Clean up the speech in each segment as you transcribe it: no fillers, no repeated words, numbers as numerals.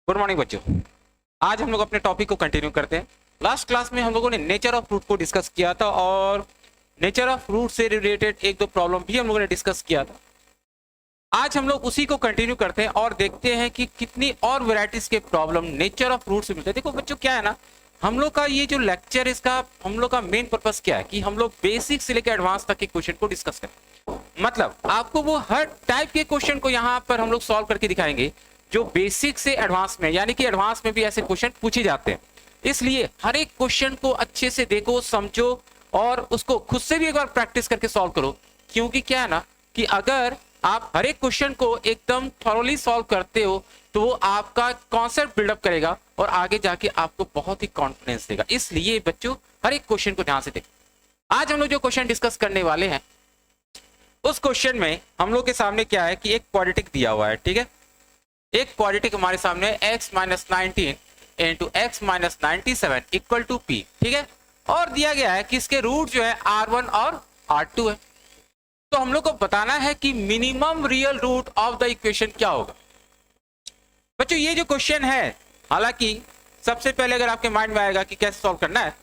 Good morning बच्चों। आज हम लोग अपने टॉपिक को कंटिन्यू करते हैं। लास्ट क्लास में हम लोगों ने नेचर ऑफ फ्रूट को डिस्कस किया था और नेचर ऑफ फ्रूट से रिलेटेड एक दो प्रॉब्लम भी हम लोगों ने डिस्कस किया था। आज हम लोग उसी को कंटिन्यू करते हैं और देखते हैं कि कितनी और वैरायटीज के प्रॉब्लम नेचर ऑफ फ्रूट से मिलते हैं। देखो बच्चों, क्या है ना, हम लोग का ये जो लेक्चर, इसका हम लोग का मेन पर्पस क्या है कि हम लोग बेसिक से लेकर एडवांस तक के क्वेश्चन को डिस्कस करें। मतलब आपको वो हर टाइप के क्वेश्चन को यहाँ पर हम लोग सॉल्व करके दिखाएंगे जो बेसिक से एडवांस में, यानी कि एडवांस में भी ऐसे क्वेश्चन पूछे जाते हैं। इसलिए हर एक क्वेश्चन को अच्छे से देखो, समझो और उसको खुद से भी एक बार प्रैक्टिस करके सॉल्व करो। क्योंकि क्या है ना कि अगर आप हर एक क्वेश्चन को एकदम थॉरोली सॉल्व करते हो तो वो आपका कॉन्सेप्ट बिल्डअप करेगा और आगे जाके आपको बहुत ही कॉन्फिडेंस देगा। इसलिए बच्चों हर एक क्वेश्चन को ध्यान से देखो। आज हम लोग जो क्वेश्चन डिस्कस करने वाले हैं उस क्वेश्चन में हम लोग के सामने क्या है कि एक क्वाड्रेटिक दिया हुआ है। ठीक है, एक क्वाड्रेटिक हमारे सामने x minus 19 into x minus 97 equal to p. ठीक है, और दिया गया है कि इसके रूट जो है r1 और r2 है। तो हम लोग को बताना है कि minimum real root of the equation क्या होगा। बच्चों ये जो क्वेश्चन है, हालांकि सबसे पहले अगर आपके माइंड में आएगा कि कैसे सॉल्व करना है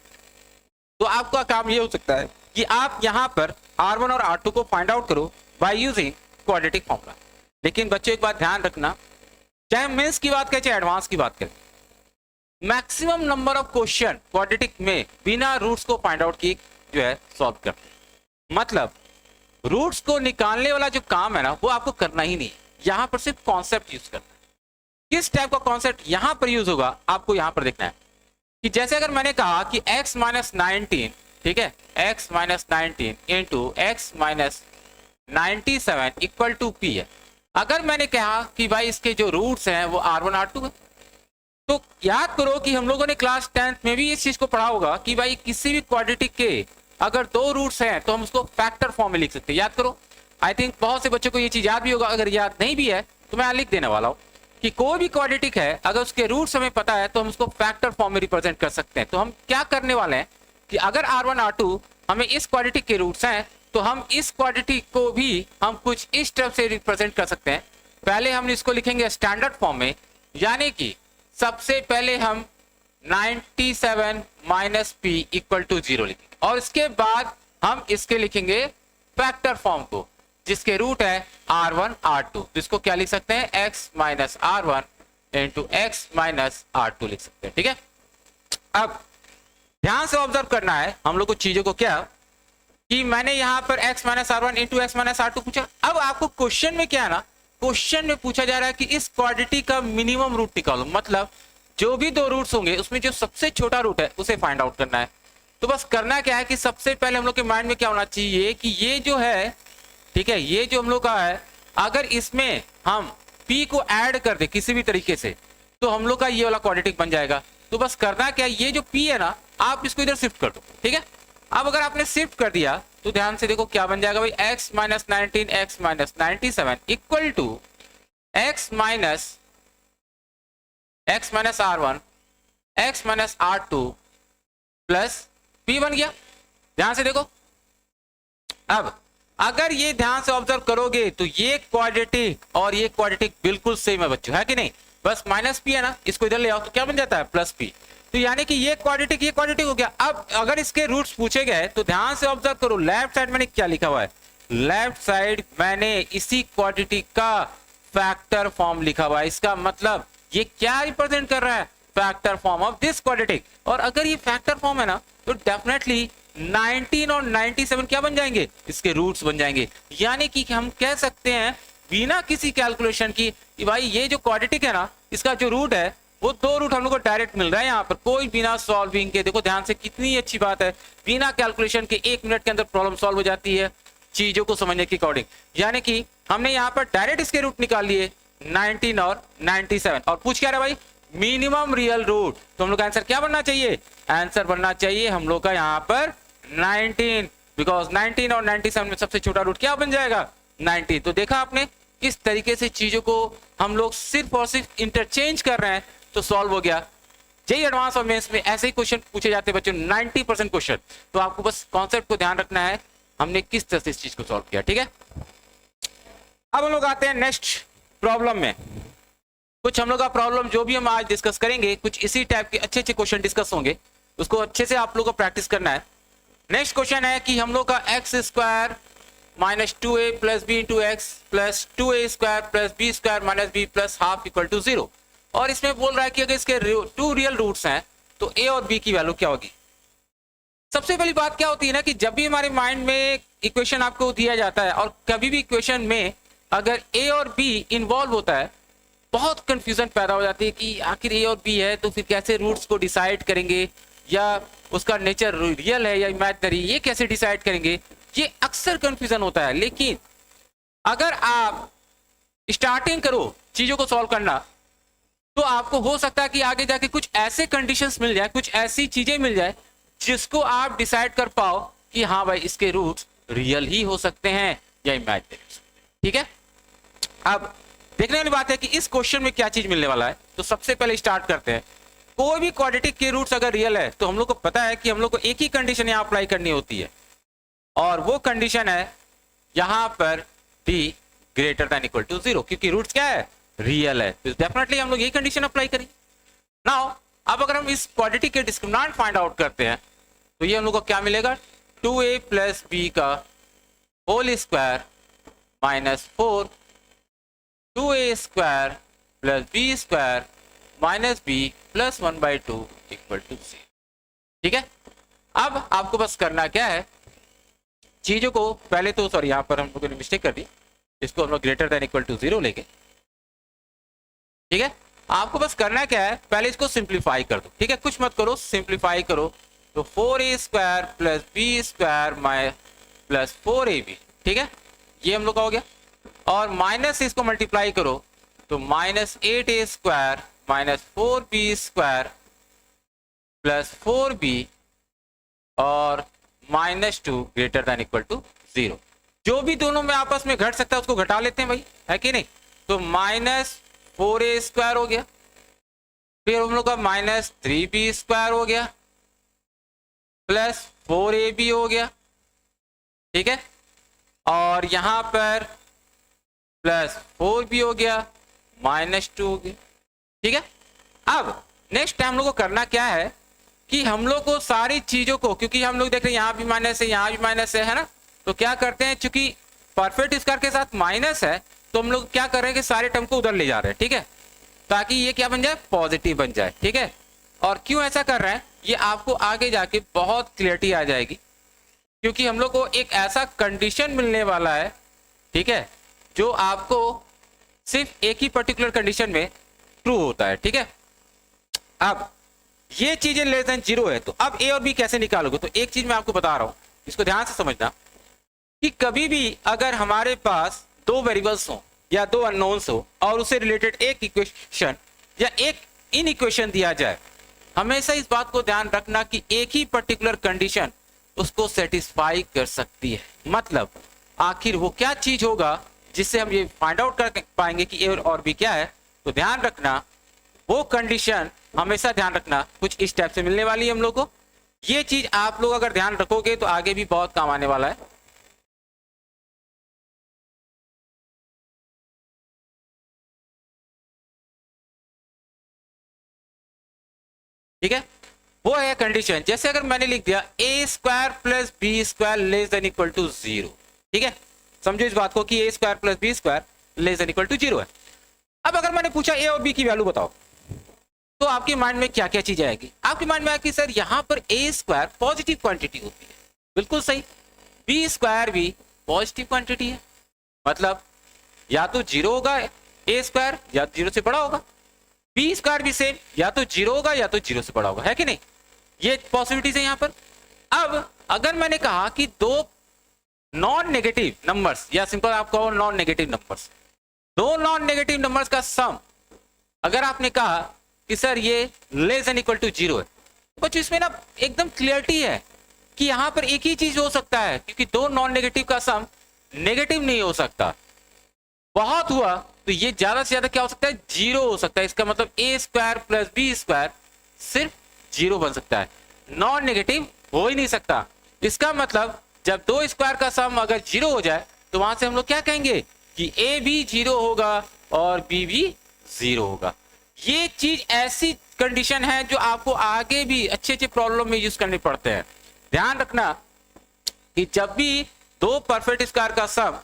तो आपका काम ये हो सकता है कि आप यहां पर r1 और r2 को फाइंड आउट करो बाय यूजिंग क्वाड्रेटिक फॉर्मूला। लेकिन बच्चों एक बात ध्यान रखना, चाहे मेंस की बात करें चाहे एडवांस की बात करें, maximum number of question quadratic में बिना रूट्स को फाइंड आउट किए जो है सॉल्व करते हैं। मतलब रूट्स को निकालने वाला जो काम है ना वो आपको करना ही नहीं, यहां पर सिर्फ कॉन्सेप्ट यूज करना है। किस टाइप का कॉन्सेप्ट यहां पर यूज होगा आपको यहां पर देखना है कि जैसे अगर मैंने कहा कि x माइनस 19, ठीक है, x minus 19 into x minus 97 equal to p है। अगर मैंने कहा कि भाई इसके जो रूट्स हैं वो r1 r2 है, तो याद करो कि हम लोगों ने क्लास 10th में भी इस चीज को पढ़ा होगा कि भाई किसी भी क्वाड्रेटिक के अगर दो रूट्स हैं तो हम उसको फैक्टर फॉर्म में लिख सकते हैं। याद करो, आई थिंक बहुत से बच्चों को ये चीज याद भी होगा। अगर याद नहीं भी है तो मैं लिख देने वाला हूं कि कोई भी क्वाड्रेटिक है अगर उसके रूट्स हमें पता है तो हम उसको फैक्टर फॉर्म में रिप्रेजेंट कर सकते हैं। तो हम क्या करने वाले हैं कि अगर r1 r2 हमें इस क्वाड्रेटिक के रूट्स हैं तो हम इस क्वाड्रेटिक को भी हम कुछ इस तरह से रिप्रेजेंट कर सकते हैं। पहले हम इसको लिखेंगे स्टैंडर्ड फॉर्म में, यानी कि सबसे पहले हम 97 माइनस पी इक्वल टू 0 लिखेंगे और इसके बाद हम इसके लिखेंगे फैक्टर फॉर्म को जिसके रूट है r1 r2। तो इसको क्या लिख सकते हैं, x minus r1 into x minus r2 लिख सकते हैं। ठीक है, अब ध्यान से ऑब्जर्व करना है हम लोग को चीजों को, क्या कि मैंने यहां पर x minus r1 into x minus r2 पूछा। अब आपको क्वेश्चन में क्या है ना, क्वेश्चन में पूछा जा रहा है कि इस क्वाड्रेटिक का मिनिमम रूट निकालो। मतलब जो भी दो रूट्स होंगे उसमें जो सबसे छोटा रूट है उसे फाइंड आउट करना है। तो बस करना क्या है कि सबसे पहले हम लोग के माइंड में क्या होना चाहिए कि ये जो है, ठीक है, ये जो हम लोग का है अगर इसमें हम p को ऐड कर दे किसी भी तरीके से तो हम लोग का ये वाला क्वाड्रेटिक बन जाएगा। तो बस करना क्या, ये जो p है ना आप इसको इधर शिफ्ट कर दो। ठीक है, अब अगर आपने शिफ्ट कर दिया तो ध्यान से देखो क्या बन जाएगा भाई, x minus 19 x minus 97 equal to x minus r1 x minus r2 plus p बन गया। ध्यान से देखो, अब अगर ये ध्यान से ऑब्जर्व करोगे तो ये क्वाड्रेटिक और ये क्वाड्रेटिक बिल्कुल सेम है बच्चों, है कि नहीं। बस माइनस पी है ना, इसको इधर ले आओ तो क्या बन जाता है, प्लस पी। तो यानी कि ये क्वाड्रेटिक हो गया। अब अगर इसके रूट्स पूछे गए तो ध्यान से ऑब्जर्व करो, लेफ्ट साइड मैंने क्या लिखा हुआ है, लेफ्ट साइड मैंने इसी क्वाड्रेटिक का फैक्टर फॉर्म लिखा हुआ है। इसका मतलब ये क्या रिप्रेजेंट कर रहा है, factor form of this quadratic. और अगर ये फैक्टर फॉर्म है ना तो डेफिनेटली 19 और 97 क्या बन जाएंगे, इसके रूट्स बन जाएंगे। यानी कि हम कह सकते हैं बिना किसी कैलकुलेशन की कि भाई ये जो क्वाड्रेटिक है ना इसका जो रूट है वो दो रूट हम लोग को डायरेक्ट मिल रहा है यहाँ पर, कोई बिना सॉल्विंग के। देखो ध्यान से कितनी अच्छी बात है, बिना कैलकुलेशन के 1 मिनट के अंदर प्रॉब्लम सॉल्व हो जाती है चीजों को समझने के अकॉर्डिंग। यानी कि हमने यहाँ पर डायरेक्ट इसके रूट निकाल लिए 19 और 97 और पूछ क्या रहा भाई, मिनिमम रियल रूट। तो हम लोग का आंसर क्या बनना चाहिए, आंसर बनना चाहिए हम लोग का यहाँ पर 19, बिकॉज 19 और 97 में सबसे छोटा रूट क्या बन जाएगा, 90। तो देखा आपने किस तरीके से चीजों को हम लोग सिर्फ और सिर्फ इंटरचेंज कर रहे हैं तो सॉल्व हो गया। जेईई एडवांस और मेंस में ऐसे ही क्वेश्चन पूछे जाते हैं बच्चों, 90% क्वेश्चन। तो आपको बस कॉन्सेप्ट को ध्यान रखना है हमने किस तरह से इस चीज को सॉल्व किया। ठीक है, अब हम लोग आते हैं नेक्स्ट प्रॉब्लम में। कुछ हम लोग का प्रॉब्लम जो भी हम आज डिस्कस करेंगे कुछ इसी टाइप के अच्छे अच्छे क्वेश्चन डिस्कस होंगे, उसको अच्छे से आप लोग को प्रैक्टिस करना है। नेक्स्ट क्वेश्चन है कि हम लोग का x square minus 2a plus b into x plus 2a square plus b square minus b plus half equal to 0। और इसमें बोल रहा है कि अगर इसके 2 रियल रूट्स हैं तो a और b की वैल्यू क्या होगी। सबसे पहली बात क्या होती है ना कि जब भी हमारे माइंड में इक्वेशन आपको दिया जाता है और कभी भी इक्वेशन में अगर a और b इन्वॉल्व होता है बहुत कंफ्यूजन पैदा हो जाती है कि आखिर a और b है तो फिर कैसे रूट्स को डिसाइड करेंगे, या उसका नेचर रियल है या इमेजिनरी ये कैसे डिसाइड करेंगे, ये अक्सर कंफ्यूजन होता है। लेकिन अगर आप स्टार्टिंग करो चीजों को सॉल्व करना तो आपको हो सकता है कि आगे जाके कुछ ऐसे कंडीशंस मिल जाए, कुछ ऐसी चीजें मिल जाए जिसको आप डिसाइड कर पाओ कि हाँ भाई इसके रूट्स रियल ही हो सकते हैं या इमेजिनरी। ठीक है, अब देखने वाली बात है कि इस क्वेश्चन में क्या चीज मिलने वाला है। तो सबसे पहले स्टार्ट करते हैं। कोई भी क्वाड्रेटिक के रूट्स अगर रियल है तो हम लोग को पता है कि हम लोग को एक ही कंडीशन यहां अप्लाई करनी होती है और वो कंडीशन है यहां पर d greater than equal to 0, क्योंकि रूट्स क्या है रियल है, तो डेफिनेटली हम लोग ये कंडीशन अप्लाई करेंगे। नाउ अब अगर हम इस क्वाड्रेटिक के डिस्क्रिमिनेंट फाइंड आउट करते हैं तो ये हम लोग को क्या मिलेगा 2a प्लस बी का whole square minus 4 2a square plus b square minus b plus 1/2 equal to 0। ठीक है, अब आपको बस करना क्या है, चीजों को पहले तो सॉरी यहां पर हम लोगों ने मिस्टेक कर दी, इसको हम लोग ग्रेटर देन इक्वल टू 0 लेंगे। ठीक है, आपको बस करना क्या है, पहले इसको सिंप्लीफाई कर दो। ठीक है, कुछ मत करो, सिंप्लीफाई करो तो 4a square plus b square plus 4ab। ठीक है, ये हम लोग का हो गया और माइनस से इसको मल्टीप्लाई करो तो minus 8a square minus 4b square plus 4b और minus 2 greater than equal to 0। जो भी दोनों में आपस में घट सकता है उसको घटा लेते हैं भाई, है कि नहीं। तो माइनस 4a स्क्वायर हो गया, फिर हम लोग का माइनस 3b स्क्वायर हो गया प्लस 4ab हो गया। ठीक है, और यहां पर प्लस 4b हो गया माइनस 2 हो गया। ठीक है, अब नेक्स्ट हम लोग को करना क्या है कि हम लोग को सारी चीजों को, क्योंकि हम लोग देख रहे हैं यहाँ भी माइनस है यहाँ भी माइनस है ना, तो क्या करते हैं चूंकि परफेक्ट स्क्वायर के साथ माइनस है तो हम लोग क्या कर रहे हैं कि सारे टर्म को उधर ले जा रहे हैं। ठीक है, ताकि ये क्या बन जाए पॉजिटिव बन जाए। ठीक है, और क्यों ऐसा कर रहे हैं ये आपको आगे जाके बहुत क्लियरिटी आ जाएगी, क्योंकि हम लोग को एक ऐसा कंडीशन मिलने वाला है। ठीक है, जो आपको सिर्फ एक ही पर्टिकुलर कंडीशन में ट्रू होता है। ठीक है, अब ये चीजें लेस देन 0 है तो अब a और b कैसे निकालोगे, तो एक चीज मैं आपको बता रहा हूं, इसको ध्यान से समझना कि कभी भी अगर हमारे पास 2 वेरिएबल्स हो या 2 अननोन्स हो और उससे रिलेटेड एक इक्वेशन या एक इन इक्वेशन दिया जाए, हमेशा इस बात को ध्यान रखना कि एक ही पर्टिकुलर कंडीशन उसको सेटिस्फाई कर सकती है। मतलब आखिर वो क्या चीज होगा जिससे हम ये फाइंड आउट कर पाएंगे कि a और b क्या है। तो ध्यान रखना वो कंडीशन हमेशा ध्यान रखना कुछ इस टाइप से मिलने वाली है हम लोग को। ये चीज आप लोग अगर ध्यान रखोगे तो आगे भी बहुत काम आने वाला है। ठीक है, वो है कंडीशन। जैसे अगर मैंने लिख दिया a square plus b square less than equal to 0। ठीक है, समझो इस बात को कि a square plus b square less than equal to 0 है। अब अगर मैंने पूछा a और b की वैल्यू बताओ तो आपके माइंड में क्या क्या चीज आएगी। आपके माइंड में आएगी सर यहाँ पर a स्क्वायर पॉजिटिव क्वांटिटी होती है, बिल्कुल सही। b स्क्वायर भी पॉजिटिव क्वांटिटी है, मतलब या तो 0 होगा a स्क्वायर या 0 से बड़ा होगा, b स्क्वायर भी सेम या तो 0 होगा या तो 0 से बड़ा होगा, है कि नहीं। ये पॉसिबिलिटीज है यहाँ पर। अब अगर मैंने कहा कि 2 नॉन नेगेटिव नंबर्स या सिंपल आप कहो non negative numbers, 2 non negative numbers का सम अगर आपने कहा कि सर ये लेस देन इक्वल टू 0 है, तो बच्चों इसमें ना एकदम क्लियरिटी है कि यहां पर एक ही चीज हो सकता है, क्योंकि 2 नॉन नेगेटिव का सम नेगेटिव नहीं हो सकता। बहुत हुआ तो ये ज्यादा से ज्यादा क्या हो सकता है 0 हो सकता है। इसका मतलब a square plus b square सिर्फ 0 बन सकता है, नॉन नेगेटिव हो ही नहीं सकता। इसका मतलब जब 2 स्क्वायर का सम अगर 0 हो जाए तो वहां से हम लोग क्या कहेंगे कि a भी 0 होगा और b भी जीरो होगा। ये चीज ऐसी कंडीशन है जो आपको आगे भी अच्छे अच्छे प्रॉब्लम में यूज करने पड़ते हैं। ध्यान रखना कि जब भी दो परफेक्ट स्क्वायर का sum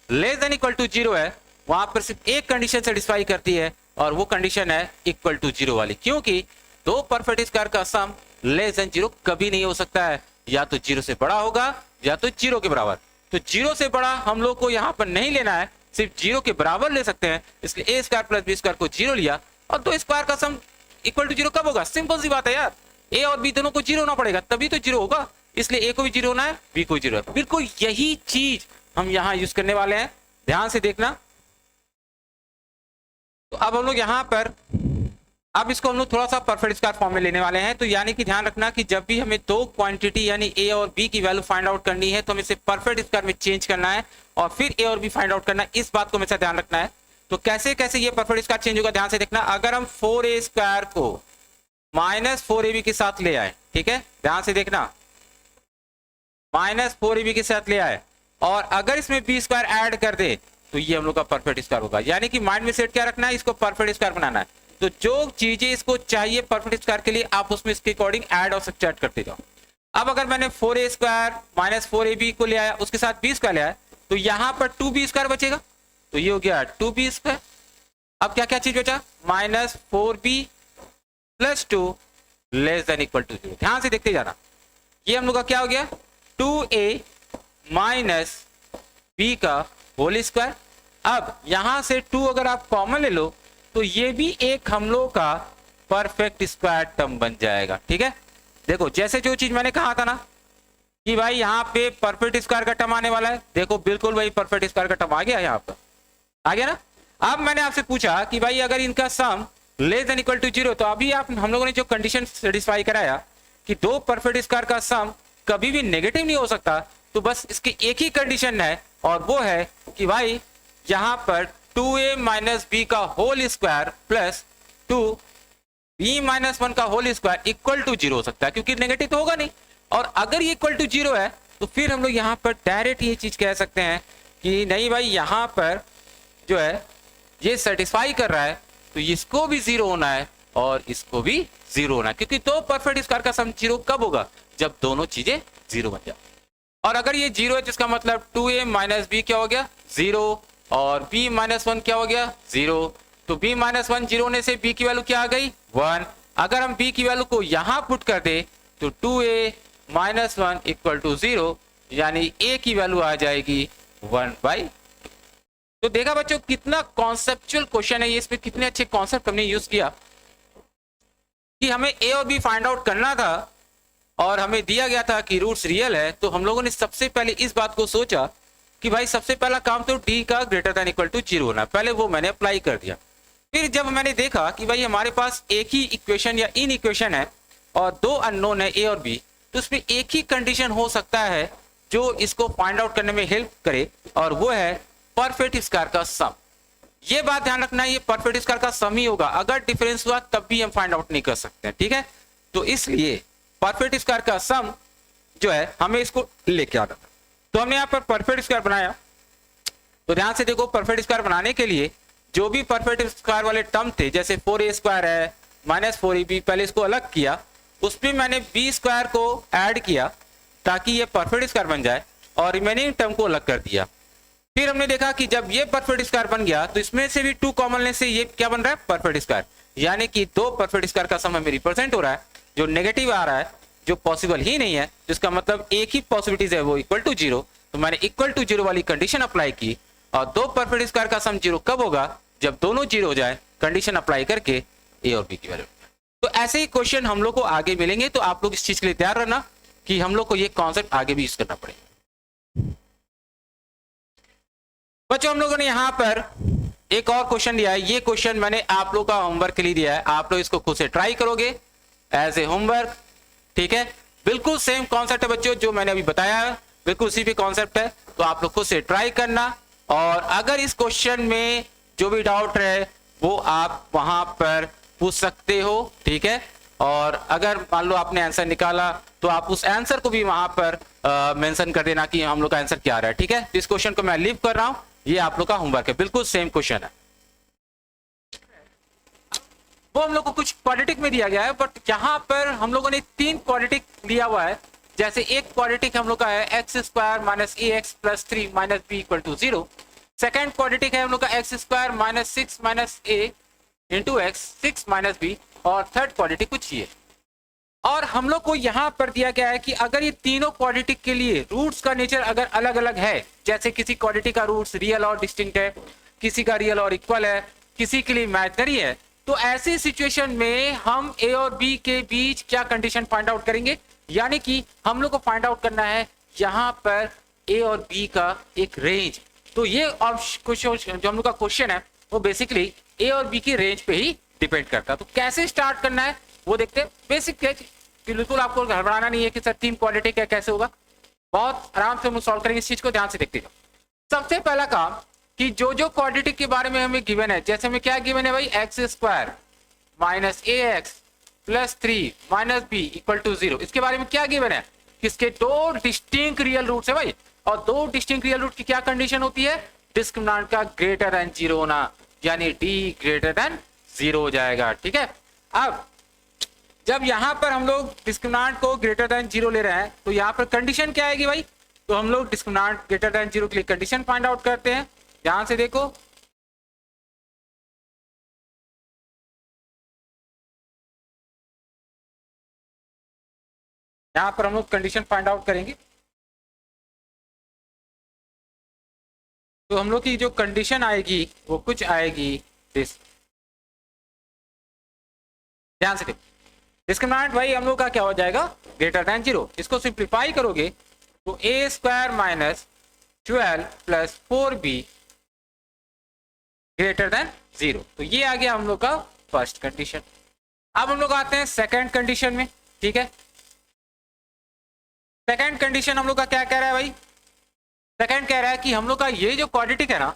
less than equal to zero है, वहां पर सिर्फ एक कंडीशन सेटिस्फाई करती है और वो कंडीशन है इक्वल टू जीरो वाली, क्योंकि दो परफेक्ट स्क्वायर का सम लेस देन जीरो कभी नहीं हो सकता है, या तो जीरो से बड़ा होगा या तो जीरो के बराबर। तो जीरो से बड़ा हम लोग को यहाँ पर नहीं लेना है, सिर्फ जीरो के बराबर ले सकते हैं, इसलिए ए स्क्वायर प्लस बी स्क्वायर को जीरो लिया। और दो स्क्वायर का सम इक्वल टू जीरो कब होगा? सिंपल सी बात है यार, ए और बी दोनों को जीरो होना पड़ेगा तभी तो जीरो होगा, इसलिए ए को भी जीरो होना है, बी को जीरो है। बिल्कुल यही चीज हम यहाँ यूज करने वाले हैं, ध्यान से देखना। तो अब हम लोग यहाँ पर अब इसको हम लोग थोड़ा सा परफेक्ट स्क्वायर फॉर्म में लेने वाले हैं। तो यानी कि ध्यान रखना कि जब भी हमें दो क्वांटिटी यानी ए और बी की वैल्यू फाइंड आउट करनी है तो हमें इसे परफेक्ट स्क्वायर में चेंज करना है और फिर ए और बी फाइंड आउट करना है, इस बात को हमेशा ध्यान रखना है। तो कैसे कैसे ये परफेक्ट स्क्वायर चेंज होगा ध्यान से देखना। अगर हम 4a स्क्वायर को माइनस 4ab के साथ ले आए, ठीक है, ध्यान से देखना, माइनस 4ab के साथ ले आए और अगर इसमें बी स्क्वायर ऐड कर दे तो ये हम लोग का परफेक्ट स्क्वायर होगा। यानी कि माइंड में सेट क्या रखना है, इसको परफेक्ट स्क्वायर बनाना है। तो जो चीजें इसको चाहिए परफेक्ट स्क्वायर के लिए आप उसमें इसके अकॉर्डिंग ऐड और सब्ट्रैक्ट करते जाओ। अब अगर मैंने 4a स्क्वायर माइनस 4ab को ले आया, उसके साथ बी स्क्वायर ले आया, तो यहां पर 2b स्क्वायर बचेगा, तो ये हो गया 2b स्क्वायर। अब क्या क्या चीज बचा, minus 4b plus 2 less than equal to 0। ध्यान से देखते जाना, ये हम लोग का क्या हो गया, 2a माइनस b का होल स्क्वायर। अब यहां से 2 अगर आप कॉमन ले लो तो ये भी एक हम लोग का परफेक्ट स्क्वायर टर्म बन जाएगा। ठीक है, देखो जैसे जो चीज मैंने कहा था ना कि भाई यहाँ पे परफेक्ट स्क्वायर का टर्म आने वाला है, देखो बिल्कुल वही परफेक्ट स्क्वायर का टर्म आ गया, यहाँ पर आ गया ना। अब मैंने आपसे पूछा कि भाई अगर इनका सम लेस देन इक्वल टू 0, तो अभी आप हम लोगों ने जो कंडीशन सेटिस्फाई कराया कि दो परफेक्ट स्क्वायर का सम कभी भी नेगेटिव नहीं हो सकता, तो बस इसकी एक ही कंडीशन है और वो है कि भाई यहाँ पर 2a माइनस बी का whole square plus 2b minus 1 का होल स्क्वायर इक्वल टू 0 हो सकता है, क्योंकि नेगेटिव तो होगा नहीं। और अगर ये इक्वल टू 0 है तो फिर हम लोग यहाँ पर डायरेक्ट ये चीज कह सकते हैं कि नहीं भाई यहाँ पर जो है ये सेटिस्फाई कर रहा है, तो इसको भी 0 होना है और इसको भी 0 होना है, क्योंकि दो परफेक्ट स्क्वायर का सम 0 कब होगा, जब दोनों चीजें 0 बन जाए। और अगर ये 0 है जिसका मतलब 2a माइनस बी क्या हो गया 0 और b माइनस 1 क्या हो गया 0, तो b माइनस 1 0 होने से b की वैल्यू क्या आ गई 1। अगर हम b की वैल्यू को यहां पुट कर दे तो 2a माइनस 1 इक्वल टू 0, यानी a की वैल्यू आ जाएगी 1/। तो देखा बच्चों कितना कॉन्सेप्चुअल क्वेश्चन है ये, इसमें कितने अच्छे कॉन्सेप्ट हमने यूज किया कि हमें a और b फाइंड आउट करना था और हमें दिया गया था कि रूट्स रियल है। तो हम लोगों ने सबसे पहले इस बात को सोचा कि भाई सबसे पहला काम तो d का ग्रेटर देन इक्वल टू 0 होना, पहले वो मैंने अप्लाई कर दिया। फिर जब मैंने देखा कि भाई हमारे पास एक ही इक्वेशन या इन इक्वेशन है और दो अननोन है a और b, तो उसमें एक ही कंडीशन हो सकता है जो इसको फाइंड आउट करने में हेल्प करे, और वो है परफेक्ट स्क्वायर का सम। ये बात ध्यान रखना, ये परफेक्ट स्क्वायर का सम ही होगा, अगर डिफरेंस हुआ तब भी हम फाइंड आउट नहीं कर सकते, ठीक है। तो इसलिए परफेक्ट स्क्वायर का सम जो है हमें इसको लेके आना। तो हमने यहाँ पर परफेक्ट स्क्वायर बनाया, तो ध्यान से देखो परफेक्ट स्क्वायर बनाने के लिए जो भी परफेक्ट स्क्वायर वाले टर्म थे, जैसे 4a स्क्वायर है माइनस 4ab, पहले इसको अलग किया, उसमें मैंने b स्क्वायर को ऐड किया ताकि ये परफेक्ट स्क्वायर बन जाए और रिमेनिंग टर्म को अलग कर दिया। फिर हमने देखा कि जब ये परफेक्ट स्क्वायर बन गया तो इसमें से भी 2 कॉमन लेने से ये क्या बन रहा है परफेक्ट स्क्वायर, यानी कि दो परफेक्ट स्क्वायर का सम हमें रिप्रेजेंट हो रहा है, जो नेगेटिव आ रहा है, जो पॉसिबल ही नहीं है, जिसका मतलब एक ही पॉसिबिलिटीज है वो इक्वल टू 0। तो मैंने इक्वल टू 0 वाली कंडीशन अप्लाई की, और दो परफेक्ट स्क्वायर का सम 0 कब होगा, जब दोनों 0 हो जाए, कंडीशन अप्लाई करके a और b की वैल्यू। तो ऐसे ही क्वेश्चन हम लोग को आगे मिलेंगे, तो आप लोग इस चीज के लिए तैयार रहना कि हम लोग को ये कॉन्सेप्ट आगे भी यूज करना पड़ेगा। बच्चों हम लोगों ने यहाँ पर एक और क्वेश्चन लिया है, ये क्वेश्चन मैंने आप लोग का होमवर्क के लिए दिया है, आप लोग इसको खुद से ट्राई करोगे एज ए होमवर्क, ठीक है। बिल्कुल सेम कॉन्सेप्ट है बच्चों, जो मैंने अभी बताया है बिल्कुल उसी भी कॉन्सेप्ट है, तो आप लोग खुद से ट्राई करना। और अगर इस क्वेश्चन में जो भी डाउट है वो आप वहां पर पूछ सकते हो, ठीक है। और अगर मान लो आपने आंसर निकाला तो आप उस आंसर को भी वहां पर मेंशन कर देना कि हम लोग का आंसर क्या आ रहा है, ठीक है। तो इस क्वेश्चन को मैं लीव कर रहा हूं, ये आप लोग का होमवर्क है, बिल्कुल सेम क्वेश्चन है। वो हम लोग को कुछ क्वाड्रेटिक में दिया गया है, बट यहाँ पर हम लोगों ने 3 क्वाड्रेटिक लिया हुआ है। जैसे एक क्वाड्रेटिक हम लोग का है x square minus a x plus 3 minus b equal to 0। Second quadratic है हम लोग का x square minus 6 minus a into x 6 minus b, और थर्ड क्वाड्रेटिक कुछ ये। और हम लोग को यहाँ पर दिया गया है कि अगर ये तीनों क्वाड्रेटिक के लिए रूट्स का नेचर अगर अलग अलग है, जैसे किसी क्वाड्रेटिक का रूट्स रियल और डिस्टिंक्ट है, किसी का रियल और इक्वल है, किसी के लिए इमेजिनरी है, तो ऐसी सिचुएशन में हम ए और बी के बीच क्या कंडीशन फाइंड आउट करेंगे, यानी कि हम लोग को फाइंड आउट करना है यहाँ पर ए और बी का एक रेंज। तो ये जो हम लोग का क्वेश्चन है वो बेसिकली ए और बी की रेंज पे ही डिपेंड करता है। तो कैसे स्टार्ट करना है वो देखते हैं। बेसिक है कि बिल्कुल आपको घबराना नहीं है कि सर 3 क्वाड्रेटिक है कैसे होगा, बहुत आराम से हम सॉल्व करेंगे। इस चीज को ध्यान से देखते जाओ। सबसे पहला काम कि जो जो क्वाड्रेटिक के बारे में हमें गिवन है, जैसे हमें क्या गिवन है भाई, x square minus a x plus 3 minus b equal to 0, इसके बारे में क्या गिवन है, किसके 2 डिस्टिंक्ट रियल रूट्स है भाई, और 2 डिस्टिंक्ट रियल रूट की क्या कंडीशन होती है, डिस्क्रिमिनेंट का ग्रेटर देन 0 होना, यानी डी ग्रेटर देन 0 हो जाएगा। ठीक है, अब जब यहां पर हम लोग डिस्क्रिमिनेंट को ग्रेटर देन 0 ले रहे हैं तो यहां पर कंडीशन क्या आएगी भाई, तो हम लोग डिस्क्रिमिनेंट ग्रेटर देन 0 के लिए कंडीशन फाइंड आउट करते हैं। ध्यान से देखो, यहां पर हम लोग कंडीशन फाइंड आउट करेंगे। तो हम लोग की जो कंडीशन आएगी वो कुछ आएगी दिस। ध्यान से देखो, डिस्क्रिमिनेंट भाई हम लोग का क्या हो जाएगा, ग्रेटर देन 0। इसको सिंप्लीफाई करोगे तो a square minus 12 plus 4b greater than 0। तो ये आ गया हम लोग का फर्स्ट कंडीशन। अब हम लोग आते हैं सेकंड कंडीशन में। ठीक है, सेकंड कंडीशन हम लोग का क्या कह रहा है भाई, सेकंड कह रहा है कि हम लोग का ये जो क्वाड्रेटिक है ना,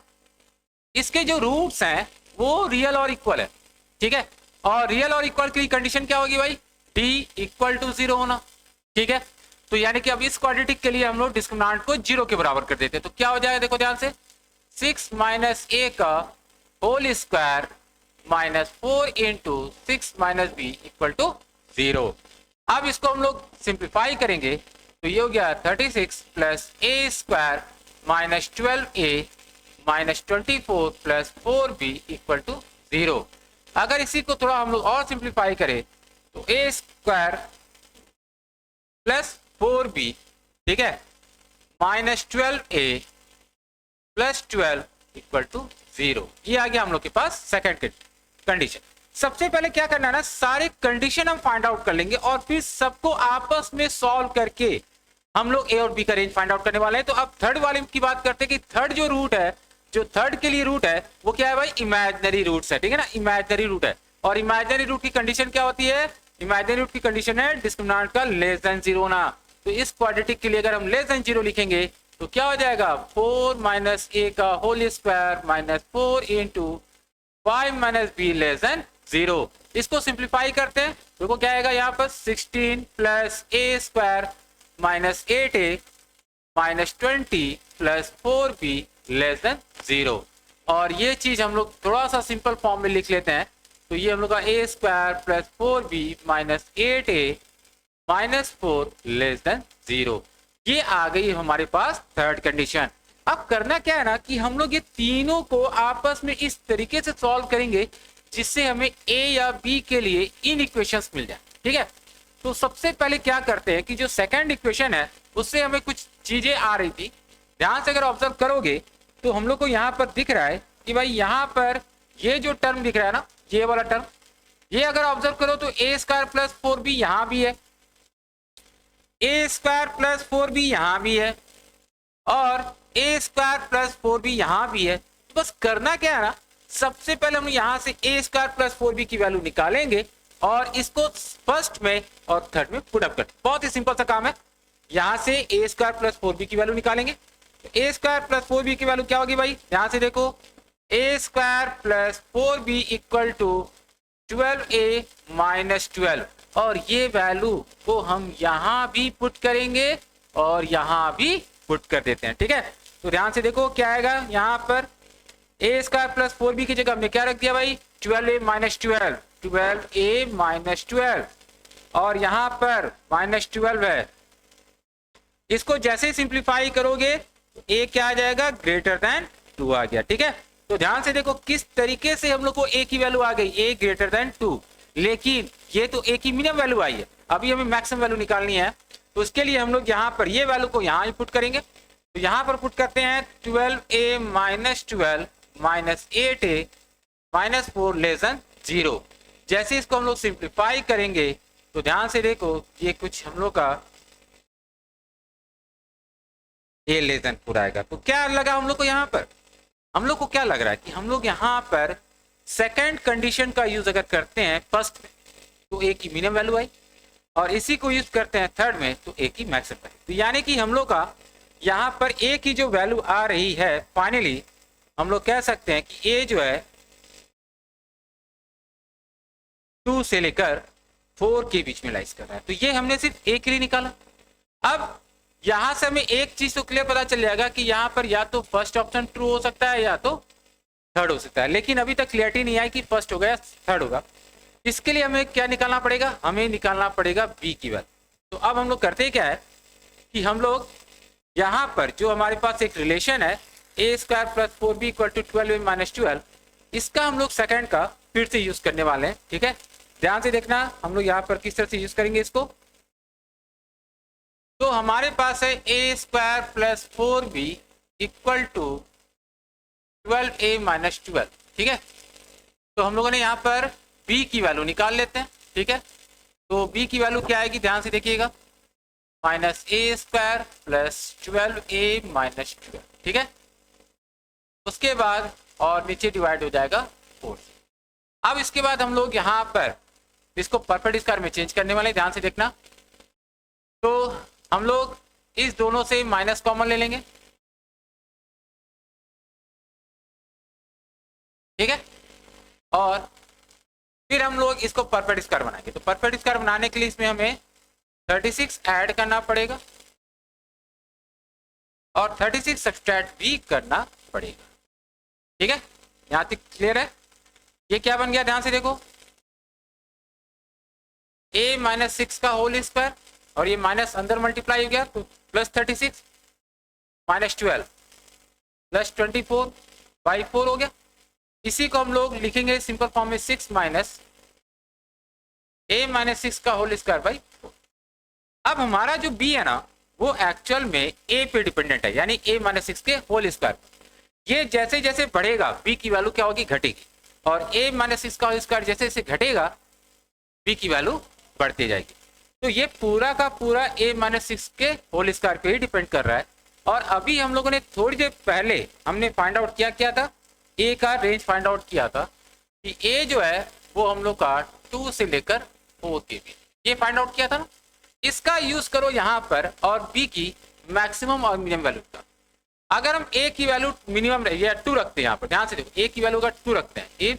इसके जो रूट्स हैं वो रियल और इक्वल है। ठीक है, और रियल और इक्वल की कंडीशन क्या होगी भाई, d इक्वल टू 0 होना। ठीक है, तो यानी कि अब इस क्वाड्रेटिक के लिए हम लोग डिस्क्रिमिनेंट को 0 के बराबर कर देते हैं। तो क्या हो जाएगा, देखो ध्यान से, 6 माइनस ए का whole square minus 4 into 6 minus b equal to 0। अब इसको हम लोग सिंप्लीफाई करेंगे तो ये हो गया 36 plus a square minus 12a minus 24 plus 4b equal to 0। अगर इसी को थोड़ा हम लोग और सिंप्लीफाई करें तो ए स्क्वायर प्लस 4b, ठीक है, minus 12a plus 12 equal to 0। ये आ गया हम लोग के पास सेकंड कंडीशन। सबसे पहले क्या करना है ना, सारे कंडीशन हम फाइंड आउट कर लेंगे और फिर सबको आपस में सॉल्व करके हम लोग ए और बी का रेंज फाइंड आउट करने वाले हैं। तो अब थर्ड वाले की बात करते हैं कि थर्ड जो रूट है, जो थर्ड के लिए रूट है वो क्या है भाई, इमेजिनरी रूट्स है। ठीक है ना, इमेजिनरी रूट है, और इमेजिनरी रूट की कंडीशन क्या होती है, इमेजिनरी रूट की कंडीशन है डिस्क्रिमिनेंट का लेस देन 0 ना। तो इस क्वाड्रेटिक के लिए अगर हम लेस देन 0 लिखेंगे तो क्या हो जाएगा, 4 माइनस ए का whole square minus 4 into 5 minus b less than 0। इसको सिंप्लीफाई करते हैं, देखो क्या आएगा यहाँ पर, 16 plus a square minus 8a minus 20 plus 4b less than 0। और ये चीज हम लोग थोड़ा सा सिंपल फॉर्म में लिख लेते हैं। तो ये हम लोग का a square plus 4b minus 8a minus 4 less than 0। ये आ गई हमारे पास थर्ड कंडीशन। अब करना क्या है ना कि हम लोग ये तीनों को आपस में इस तरीके से सॉल्व करेंगे जिससे हमें ए या बी के लिए इन इक्वेशंस मिल जाए। ठीक है, तो सबसे पहले क्या करते हैं कि जो सेकंड इक्वेशन है उससे हमें कुछ चीजें आ रही थी। ध्यान से अगर ऑब्जर्व करोगे तो हम लोग को यहाँ पर दिख रहा है कि भाई यहाँ पर ये जो टर्म दिख रहा है ना, ये वाला टर्म, ये अगर ऑब्जर्व करो तो ए स्क्वायर प्लस 4b यहाँ भी है, ए स्क्वायर प्लस 4b यहाँ भी है, और ए स्क्वायर प्लस 4b यहाँ भी है। तो बस करना क्या है ना, सबसे पहले हम यहाँ से ए स्क्वायर प्लस 4b की वैल्यू निकालेंगे और इसको फर्स्ट में और थर्ड में पुट अप करते। बहुत ही सिंपल सा काम है। यहां से ए स्क्वायर प्लस 4b की वैल्यू निकालेंगे। ए स्क्वायर प्लस 4b की वैल्यू क्या होगी भाई, यहां से देखो, a square plus 4b equal to 12a minus 12, और ये वैल्यू को हम यहां भी पुट करेंगे और यहां भी पुट कर देते हैं। ठीक है, तो ध्यान से देखो क्या आएगा, यहाँ पर ए स्क्वायर प्लस 4b की जगह हमने क्या रख दिया भाई, 12a माइनस 12, 12a माइनस 12 और यहाँ पर माइनस 12 है। इसको जैसे ही सिंप्लीफाई करोगे a क्या आ जाएगा, ग्रेटर देन 2 आ गया। ठीक है, तो ध्यान से देखो किस तरीके से हम लोग को a की वैल्यू आ गई, a ग्रेटर देन 2, लेकिन ये तो a की मिनिमम वैल्यू आई है, अभी हमें मैक्सिमम वैल्यू निकालनी है। तो उसके लिए हम लोग यहाँ पर ये वैल्यू को यहाँ पुट करेंगे। तो यहाँ पर पुट करते हैं 12a minus 12 minus 8a minus 4 less than 0। जैसे इसको हम लोग सिंप्लीफाई करेंगे तो ध्यान से देखो ये कुछ हम लोग का a लेस देन 4 आएगा। तो क्या लगा हम लोग को, यहाँ पर हम लोग को क्या लग रहा है कि हम लोग यहाँ पर सेकंड कंडीशन का यूज अगर करते हैं फर्स्ट में तो a की मिनिमम वैल्यू आई, और इसी को यूज करते हैं थर्ड में तो a की मैक्सिमम वैल्यू। तो यानी कि हम लोग का यहाँ पर a की जो वैल्यू आ रही है फाइनली हम लोग कह सकते हैं कि a जो है 2 से लेकर 4 के बीच में लाइज कर रहा है। तो ये हमने सिर्फ a के लिए निकाला। अब यहां से हमें एक चीज तो क्लियर पता चल जाएगा कि यहाँ पर या तो फर्स्ट ऑप्शन ट्रू हो सकता है या तो थर्ड हो सकता है, लेकिन अभी तक क्लियरिटी नहीं आई कि फर्स्ट होगा या थर्ड होगा। इसके लिए हमें क्या निकालना पड़ेगा, हमें निकालना पड़ेगा b की वैल्यू। तो अब हम लोग करते क्या है कि हम लोग यहाँ पर जो हमारे पास एक रिलेशन है a square plus 4b equal to 12a minus 12, इसका हम लोग सेकंड का फिर से यूज करने वाले हैं। ठीक है, ध्यान से देखना हम लोग यहाँ पर किस तरह से यूज करेंगे इसको। तो हमारे पास है a square plus 4b equal to 12a minus 12। ठीक है, तो हम लोगों ने यहाँ पर b की वैल्यू निकाल लेते हैं। ठीक है, तो b की वैल्यू क्या आएगी, ध्यान से देखिएगा, minus a square plus 12a minus 12। ठीक है, उसके बाद और नीचे डिवाइड हो जाएगा 4 से। अब इसके बाद हम लोग यहाँ पर इसको परफेक्ट स्क्वायर में चेंज करने वाले, ध्यान से देखना। तो हम लोग इस दोनों से माइनस कॉमन ले लेंगे। ठीक है, और फिर हम लोग इसको परफेक्ट स्क्वायर बनाएंगे। तो परफेक्ट स्क्वायर बनाने के लिए इसमें हमें 36 ऐड करना पड़ेगा और 36 सब्सट्रैक्ट भी करना पड़ेगा। ठीक है, यहां तक क्लियर है। ये क्या बन गया, ध्यान से देखो, a माइनस 6 का होल स्क्वायर और ये माइनस अंदर मल्टीप्लाई हो गया तो प्लस 36 माइनस 12 प्लस 24 बाई 4 हो गया। इसी को हम लोग लिखेंगे सिंपल फॉर्म में 6 माइनस a माइनस 6 का होल स्क्वायर बाई 4। अब हमारा जो b है ना वो एक्चुअल में a पे डिपेंडेंट है, यानी a माइनस 6 के होल स्क्वायर। ये जैसे जैसे बढ़ेगा b की वैल्यू क्या होगी, घटेगी, और a माइनस 6 का होल स्क्वायर जैसे जैसे घटेगा b की वैल्यू बढ़ती जाएगी। तो ये पूरा का पूरा a माइनस 6 के होल स्क्वायर पे ही डिपेंड कर रहा है। और अभी हम लोगों ने थोड़ी देर पहले हमने फाइंड आउट क्या था, a का रेंज फाइंड आउट किया था कि a जो है वो हम लोग का 2 से लेकर 4 के बीच, ये फाइंड आउट किया था ना। इसका यूज करो यहाँ पर और b की मैक्सिमम और मिनिमम वैल्यू का। अगर हम a की वैल्यू मिनिमम या 2 रखते हैं, यहाँ पर ध्यान से देखो, a की वैल्यू का 2 रखते हैं,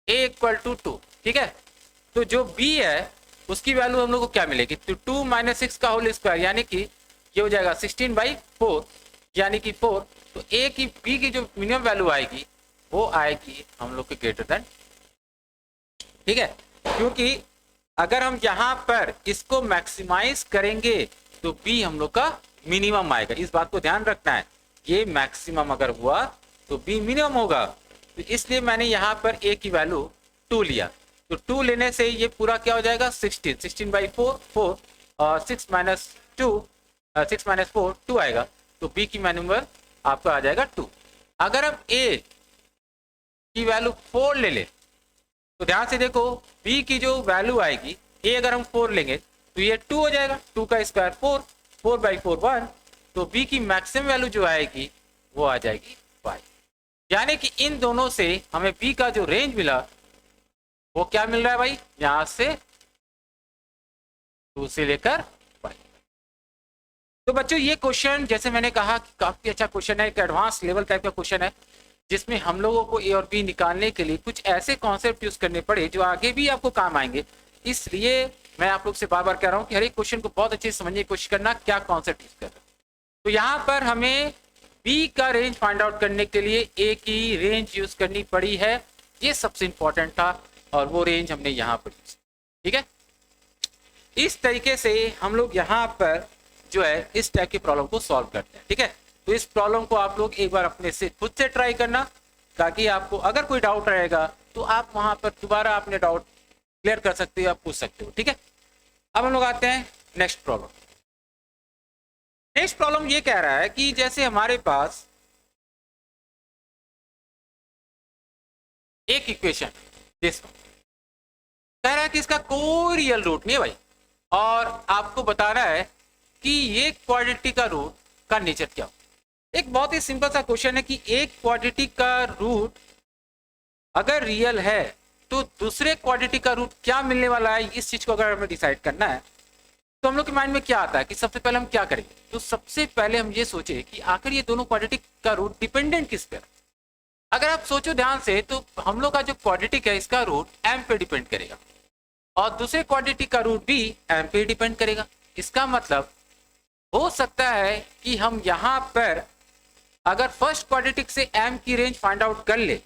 a इक्वल टू 2। ठीक है, तो जो b है उसकी वैल्यू हम लोग को क्या मिलेगी, तो 2 माइनस 6 का होल स्क्वायर, यानी कि ये हो जाएगा 16 बाई 4 यानी कि 4। तो a की b की जो मिनिमम वैल्यू आएगी वो आएगी हम लोग के ग्रेटर देन। ठीक है, क्योंकि अगर हम यहाँ पर इसको मैक्सिमाइज करेंगे तो b हम लोग का मिनिमम आएगा। इस बात को ध्यान रखना है, ये मैक्सिमम अगर हुआ तो b मिनिमम होगा। तो इसलिए मैंने यहाँ पर a की वैल्यू 2 लिया। तो 2 लेने से ये पूरा क्या हो जाएगा, 16 बाई 4 और 6 माइनस 4 2 आएगा। तो b की नंबर आपका आ जाएगा 2। अगर हम a की वैल्यू 4 ले ले तो ध्यान से देखो b की जो वैल्यू आएगी, a अगर हम 4 लेंगे तो ये 2 हो जाएगा, 2 का स्क्वायर 4 बाई 4 1। तो b की मैक्सिमम वैल्यू जो आएगी वो आ जाएगी 5। यानी कि इन दोनों से हमें b का जो रेंज मिला वो क्या मिल रहा है भाई, यहां से 2 से लेकर 5। तो बच्चों ये क्वेश्चन जैसे मैंने कहा कि काफी अच्छा क्वेश्चन है, एक एडवांस लेवल टाइप का क्वेश्चन है, जिसमें हम लोगों को ए और बी निकालने के लिए कुछ ऐसे कॉन्सेप्ट यूज करने पड़े जो आगे भी आपको काम आएंगे। इसलिए मैं आप लोग से बार बार कह रहा हूं कि हर एक क्वेश्चन को बहुत अच्छे से समझने की कोशिश करना, क्या कॉन्सेप्ट यूज कर रहे हैं। तो यहाँ पर हमें बी का रेंज फाइंड आउट करने के लिए ए की रेंज यूज करनी पड़ी है, ये सबसे इंपॉर्टेंट था। और वो रेंज हमने यहाँ पर यूज, ठीक है। इस तरीके से हम लोग यहाँ पर जो है इस टाइप की प्रॉब्लम को सॉल्व करते हैं, ठीक है। तो इस प्रॉब्लम को आप लोग एक बार अपने से खुद से ट्राई करना, ताकि आपको अगर कोई डाउट रहेगा तो आप वहां पर दोबारा अपने डाउट क्लियर कर सकते हो, आप पूछ सकते हो, ठीक है। अब हम लोग आते हैं नेक्स्ट प्रॉब्लम। नेक्स्ट प्रॉब्लम ये कह रहा है कि जैसे हमारे पास एक इक्वेशन कह रहा है कि इसका कोई रियल रूट नहीं है भाई, और आपको बताना है कि ये क्वाड्रेटिक का रूट का नेचर क्या हो। एक बहुत ही सिंपल सा क्वेश्चन है कि एक क्वाड्रेटिक का रूट अगर रियल है तो दूसरे क्वाड्रेटिक का रूट क्या मिलने वाला है, इस चीज को अगर हमें डिसाइड करना है तो हम लोग के माइंड में क्या आता है कि सबसे पहले हम क्या करेंगे। तो सबसे पहले हम ये सोचे कि आखिर ये दोनों क्वाड्रेटिक का रूट डिपेंडेंट किस पर। अगर आप सोचो ध्यान से तो हम लोग का जो क्वाड्रेटिक है इसका रूट m पे डिपेंड करेगा और दूसरे क्वाड्रेटिक का रूट भी m पे डिपेंड करेगा। इसका मतलब हो सकता है कि हम यहाँ पर अगर फर्स्ट क्वाड्रेटिक से m की रेंज फाइंड आउट कर ले,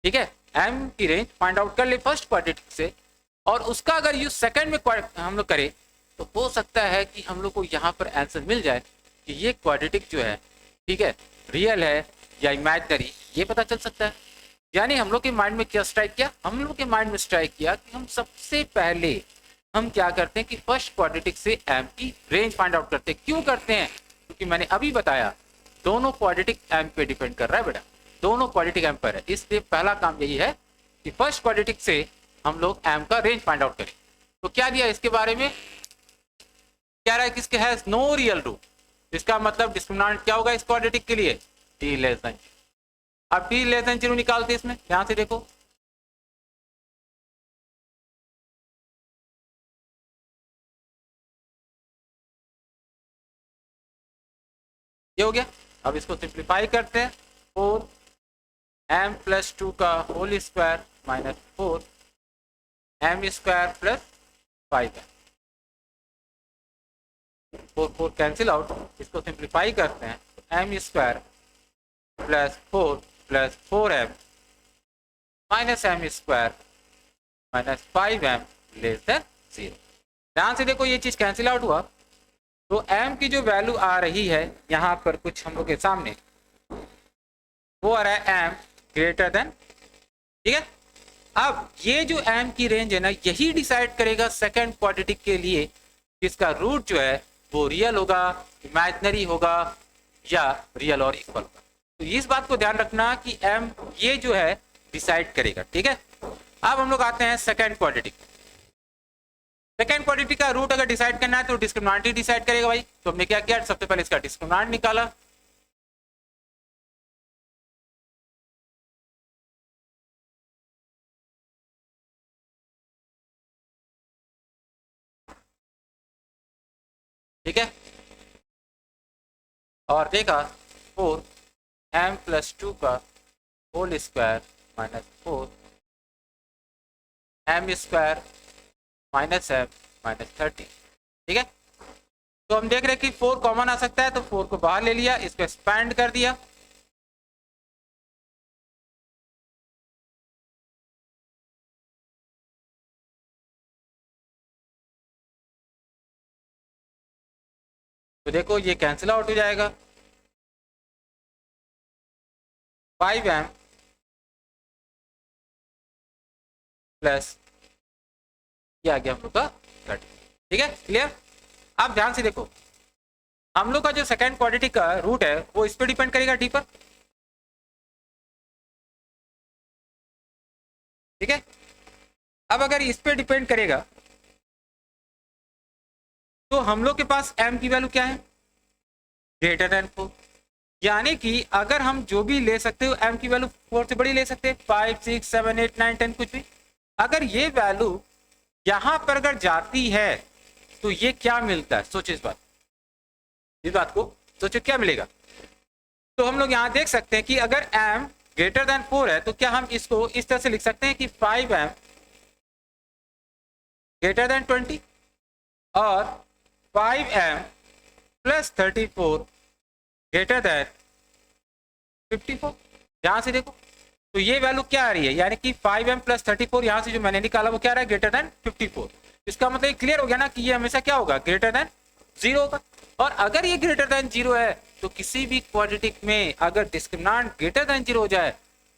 ठीक है, m की रेंज फाइंड आउट कर ले फर्स्ट क्वाड्रेटिक से, और उसका अगर यूज सेकंड में हम लोग करें तो हो सकता है कि हम लोग को यहाँ पर आंसर मिल जाए कि ये क्वाड्रेटिक जो है, ठीक है, रियल है या इमेजिनरी, ये पता चल सकता है। यानी हम लोग के माइंड में क्या स्ट्राइक किया, हम लोग के माइंड में स्ट्राइक किया कि हम सबसे पहले हम क्या करते हैं कि फर्स्ट क्वाड्रेटिक से m की रेंज फाइंड आउट करते हैं। क्यों करते हैं? क्योंकि मैंने अभी बताया दोनों क्वाड्रेटिक m पे डिपेंड कर रहा है बेटा, दोनों क्वाड्रेटिक m पर है, इसलिए पहला काम यही है कि फर्स्ट क्वाड्रेटिक से हम लोग m का रेंज फाइंड आउट करें। तो क्या दिया इसके बारे में, क्या रहा है, किसके हैज नो रियल रूट, इसका मतलब डिस्क्रिमिनेंट क्या होगा इस क्वाड्रेटिक के लिए, t लेस देन। अब t लेस देन 0 निकालते इसमें, यहां से देखो ये हो गया। अब इसको सिंप्लीफाई करते हैं, 4m प्लस 2 का whole square minus 4m square plus 5m, 4 cancel out, इसको सिंप्लीफाई करते हैं, m square plus 4 plus 4m minus m square minus 5m less than 0। ध्यान से देखो ये चीज कैंसिल आउट हुआ, तो m की जो वैल्यू आ रही है यहाँ पर कुछ हम लोग के सामने, वो आ रहा है m ग्रेटर देन, ठीक है। अब ये जो m की रेंज है ना, यही डिसाइड करेगा सेकंड क्वाड्रेटिक के लिए इसका रूट जो है वो रियल होगा, इमेजिनरी होगा या रियल और इक्वल होगा। तो इस बात को ध्यान रखना कि m ये जो है डिसाइड करेगा, ठीक है। अब हम लोग आते हैं सेकंड क्वाड्रेटिक। सेकंड क्वाड्रेटिक का रूट अगर डिसाइड करना है तो डिस्क्रिमिनेंट ही डिसाइड करेगा भाई। तो हमने क्या किया, सबसे पहले इसका डिस्क्रिमिनेंट निकाला, ठीक है, और देखा 4m प्लस 2 का whole square minus 4m square minus m minus 30, ठीक है। तो हम देख रहे हैं कि 4 कॉमन आ सकता है, तो 4 को बाहर ले लिया, इसको एक्सपैंड कर दिया, तो देखो ये कैंसिल आउट हो जाएगा, 5m प्लस ये आ गया हम लोग का 30, ठीक है, क्लियर। अब ध्यान से देखो हम लोग का जो सेकंड क्वाड्रेटिक का रूट है वो इस पर डिपेंड करेगा, डी पर, ठीक है। अब अगर इस पे डिपेंड करेगा तो हम लोग के पास m की वैल्यू क्या है, ग्रेटर देन 4, यानी कि अगर हम जो भी ले सकते हो m की वैल्यू 4 से बड़ी ले सकते हैं, 5 6 7 8 9 10 कुछ भी। अगर ये वैल्यू यहां पर अगर जाती है तो ये क्या मिलता है, सोचो इस बात को सोचो क्या मिलेगा। तो हम लोग यहां देख सकते हैं कि अगर m ग्रेटर देन 4 है तो क्या हम इसको इस तरह से लिख सकते हैं कि 5m ग्रेटर देन 20 और 5m प्लस 34 ग्रेटर देन 54। ध्यान से देखो तो ये वैल्यू क्या आ रही है, यानी कि 5m + 34 यहाँ से जो मैंने निकाला वो क्या रहा है, ग्रेटर देन 54। इसका मतलब क्लियर हो गया ना कि ये हमेशा क्या होगा, ग्रेटर देन 0 होगा। और अगर ये ग्रेटर देन 0 है तो किसी भी क्वाड्रेटिक में अगर डिस्क्रिमिनेंट ग्रेटर देन 0 हो जाए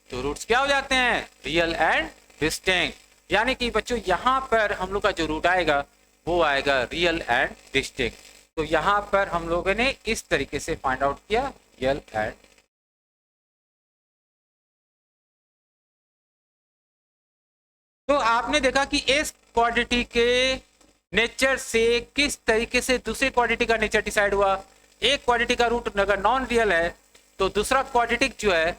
तो रूट्स क्या हो जाते हैं, रियल एंड डिस्टिंक्ट। यानी कि बच्चों यहाँ पर हम लोग का जो रूट आएगा वो आएगा रियल एंड डिस्टिंक्ट। तो यहाँ पर हम लोगों ने इस तरीके से फाइंड आउट किया रियल एंड। तो आपने देखा कि इस क्वाड्रेटी के नेचर से किस तरीके से दूसरे क्वाड्रेटी का नेचर डिसाइड हुआ। एक क्वाड्रेटी का रूट अगर नॉन रियल है तो दूसरा क्वाड्रेटिक जो है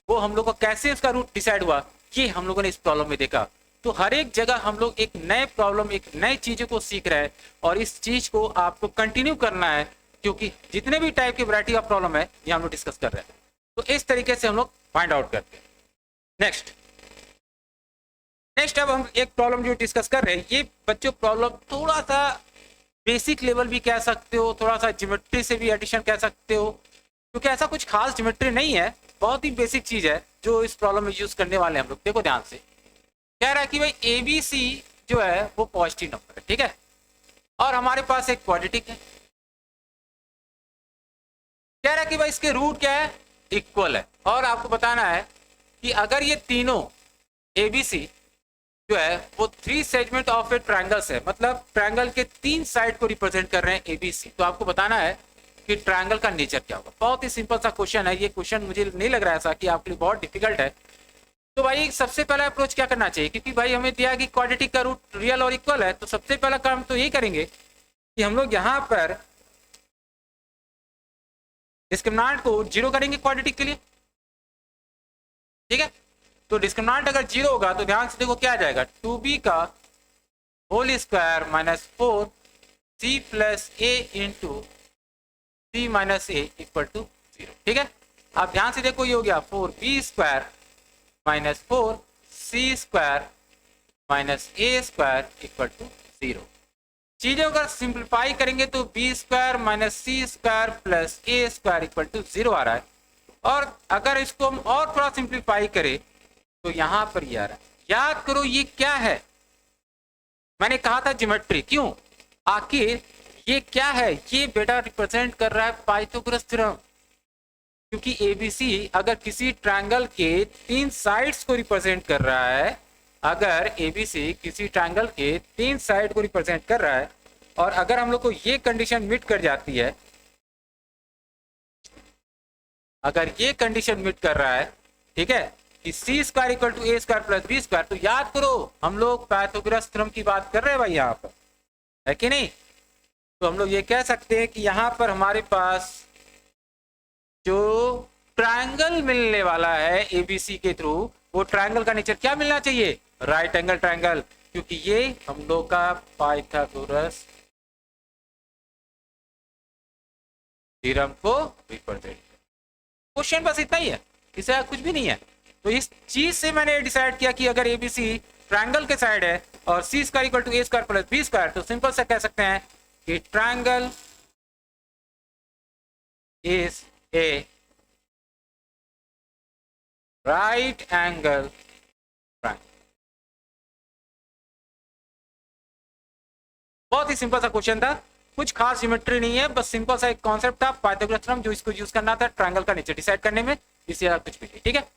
वो हम लोग को कैसे उसका रूट डिसाइड हुआ, ये हम लोगों ने इस प्रॉब्लम में देखा। तो हर एक जगह हम लोग एक नए प्रॉब्लम, एक नई चीजों को सीख रहे हैं और इस चीज को आपको कंटिन्यू करना है, क्योंकि जितने भी टाइप की वैरायटी ऑफ प्रॉब्लम है ये हम लोग डिस्कस कर रहे हैं। तो इस तरीके से हम लोग फाइंड आउट करते हैं। नेक्स्ट अब हम एक प्रॉब्लम जो डिस्कस कर रहे हैं, ये बच्चों प्रॉब्लम थोड़ा सा बेसिक लेवल भी कह सकते हो, थोड़ा सा ज्योमेट्री से भी एडिशन कह सकते हो, क्योंकि ऐसा कुछ खास ज्योमेट्री नहीं है, बहुत ही बेसिक चीज है जो इस प्रॉब्लम में यूज करने वाले हम लोग। देखो ध्यान से, कह रहा है कि भाई ABC जो है वो पॉजिटिव नंबर है, ठीक है, और हमारे पास एक क्वाड्रेटिक है। कह रहा है कि भाई इसके रूट क्या है, इक्वल है, और आपको बताना है कि अगर ये तीनों ABC जो है वो 3 सेगमेंट ऑफ ए ट्रायंगल्स है, मतलब ट्रायंगल के 3 साइड को रिप्रेजेंट कर रहे हैं ABC, तो आपको बताना है कि ट्रायंगल का नेचर क्या होगा। बहुत ही सिंपल सा क्वेश्चन है ये। क्वेश्चन मुझे नहीं लग रहा है ऐसा कि आपके लिए बहुत डिफिकल्ट है। तो भाई सबसे पहला अप्रोच क्या करना चाहिए, क्योंकि भाई हमें दिया कि क्वाड्रेटिक का रूट रियल और इक्वल है, तो सबसे पहला काम तो यही करेंगे कि हम लोग यहाँ पर डिस्क्रिमिनेंट को 0 करेंगे क्वाड्रेटिक के लिए, ठीक है। तो डिस्क्रिमिनेंट अगर 0 होगा तो ध्यान से देखो क्या आ जाएगा, 2b का whole square minus 4c plus a into c minus a equal to 0, ठीक है। अब ध्यान से देखो ये हो गया 4b square minus 4c square minus a square equal to 0। चीजें अगर सिंप्लीफाई करेंगे तो b square minus c square plus a square equal to 0 आ रहा है। और अगर इसको हम और थोड़ा सिंप्लीफाई करें तो यहां पर ये आ रहा है। याद करो ये क्या है, मैंने कहा था ज्योमेट्री, क्यों, आखिर ये क्या है, ये बेटा रिप्रेजेंट कर रहा है पाइथागोरस थ्योरम। क्योंकि ABC अगर किसी ट्रायंगल के 3 साइड्स को रिप्रेजेंट कर रहा है, अगर ABC किसी ट्रायंगल के 3 साइड को रिप्रेजेंट कर रहा है, और अगर हम लोग को ये कंडीशन मीट कर जाती है, अगर ये कंडीशन मीट कर रहा है, ठीक है, कि c square equal to a square plus b square, तो याद करो हम लोग पाइथागोरस थ्योरम की बात कर रहे हैं भाई यहाँ पर, है कि नहीं। तो हम लोग ये कह सकते हैं कि यहाँ पर हमारे पास जो ट्रायंगल मिलने वाला है ABC के थ्रू, वो ट्रायंगल का नेचर क्या मिलना चाहिए, राइट एंगल ट्रायंगल, क्योंकि ये हम लोग का पाइथागोरस थ्योरम को रिप्रेजेंट। क्वेश्चन बस इतना ही है, इससे कुछ भी नहीं है। तो इस चीज से मैंने डिसाइड किया कि अगर ABC ट्रायंगल के साइड है और c square equal to a square plus b square, तो सिंपल से कह सकते हैं कि triangle is a right angle triangle. बहुत ही सिंपल सा क्वेश्चन था, कुछ खास ज्योमेट्री नहीं है, बस सिंपल सा एक कॉन्सेप्ट था पाइथागोरस थ्योरम, जो इसको यूज करना था ट्रायंगल का नेचर डिसाइड करने में, इससे कुछ भी नहीं, ठीक है।